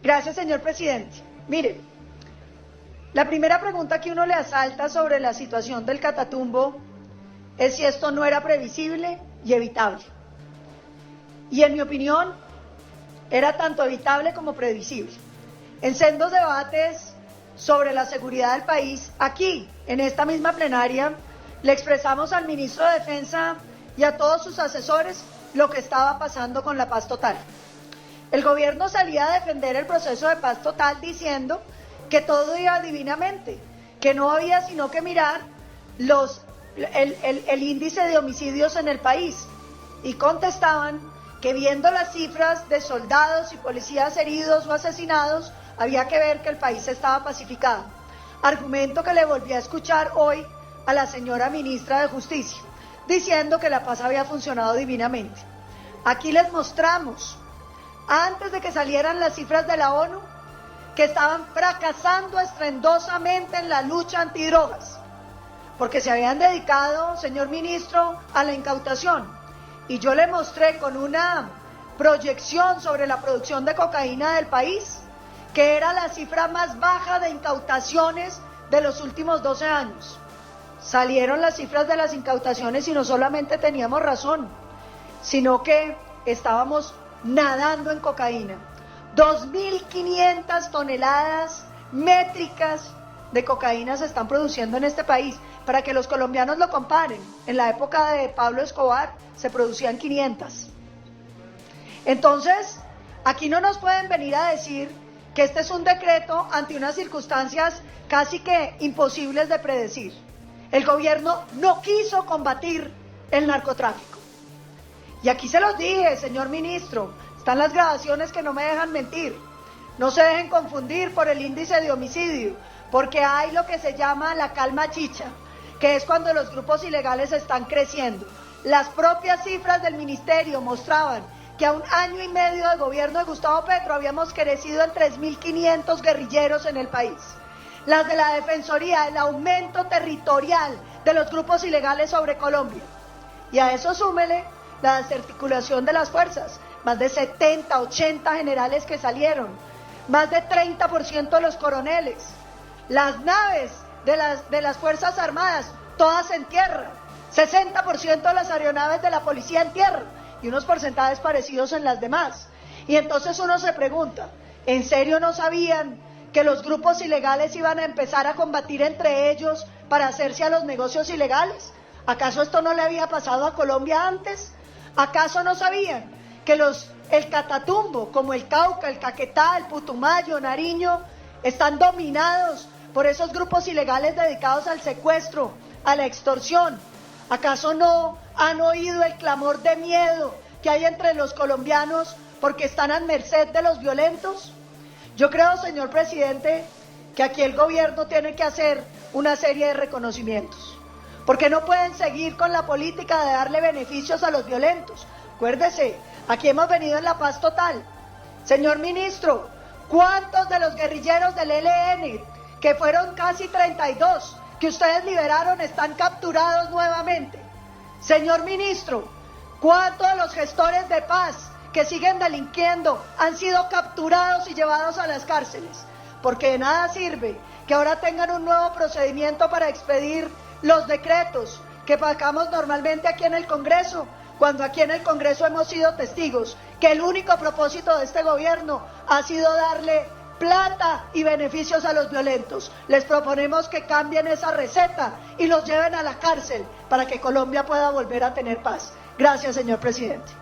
Gracias, señor presidente. Mire, la primera pregunta que uno le asalta sobre la situación del Catatumbo es si esto no era previsible y evitable. Y en mi opinión, era tanto evitable como previsible. En sendos debates sobre la seguridad del país, aquí, en esta misma plenaria, le expresamos al ministro de Defensa y a todos sus asesores lo que estaba pasando con la paz total. El gobierno salía a defender el proceso de paz total diciendo que todo iba divinamente, que no había sino que mirar el índice de homicidios en el país, y contestaban que viendo las cifras de soldados y policías heridos o asesinados, había que ver que el país estaba pacificado. Argumento que le volví a escuchar hoy a la señora ministra de Justicia, diciendo que la paz había funcionado divinamente. Aquí les mostramos, antes de que salieran las cifras de la ONU, que estaban fracasando estrendosamente en la lucha antidrogas, porque se habían dedicado, señor ministro, a la incautación. Y yo le mostré con una proyección sobre la producción de cocaína del país, que era la cifra más baja de incautaciones de los últimos 12 años. Salieron las cifras de las incautaciones y no solamente teníamos razón, sino que estábamos nadando en cocaína. 2.500 toneladas métricas de cocaína se están produciendo en este país. Para que los colombianos lo comparen, en la época de Pablo Escobar se producían 500. Entonces, aquí no nos pueden venir a decir que este es un decreto ante unas circunstancias casi que imposibles de predecir. El gobierno no quiso combatir el narcotráfico. Y aquí se los dije, señor ministro, están las grabaciones que no me dejan mentir. No se dejen confundir por el índice de homicidio, porque hay lo que se llama la calma chicha, que es cuando los grupos ilegales están creciendo. Las propias cifras del ministerio mostraban que a un año y medio de gobierno de Gustavo Petro habíamos crecido en 3.500 guerrilleros en el país. Las de la Defensoría, el aumento territorial de los grupos ilegales sobre Colombia. Y a eso súmele la desarticulación de las fuerzas, más de 70, 80 generales que salieron, más de 30% de los coroneles, las naves de las Fuerzas Armadas, todas en tierra, 60% de las aeronaves de la policía en tierra, y unos porcentajes parecidos en las demás. Y entonces uno se pregunta, ¿en serio no sabían que los grupos ilegales iban a empezar a combatir entre ellos para hacerse a los negocios ilegales? ¿Acaso esto no le había pasado a Colombia antes? ¿Acaso no sabían que el Catatumbo, como el Cauca, el Caquetá, el Putumayo, Nariño, están dominados por esos grupos ilegales dedicados al secuestro, a la extorsión? ¿Acaso no han oído el clamor de miedo que hay entre los colombianos porque están a merced de los violentos? Yo creo, señor presidente, que aquí el gobierno tiene que hacer una serie de reconocimientos, porque no pueden seguir con la política de darle beneficios a los violentos. Acuérdese, aquí hemos venido en la paz total. Señor ministro, ¿cuántos de los guerrilleros del ELN, que fueron casi 32, que ustedes liberaron, están capturados nuevamente? Señor ministro, ¿cuántos de los gestores de paz que siguen delinquiendo han sido capturados y llevados a las cárceles? Porque de nada sirve que ahora tengan un nuevo procedimiento para expedir los decretos que pagamos normalmente aquí en el Congreso, cuando aquí en el Congreso hemos sido testigos que el único propósito de este gobierno ha sido darle plata y beneficios a los violentos. Les proponemos que cambien esa receta y los lleven a la cárcel para que Colombia pueda volver a tener paz. Gracias, señor presidente.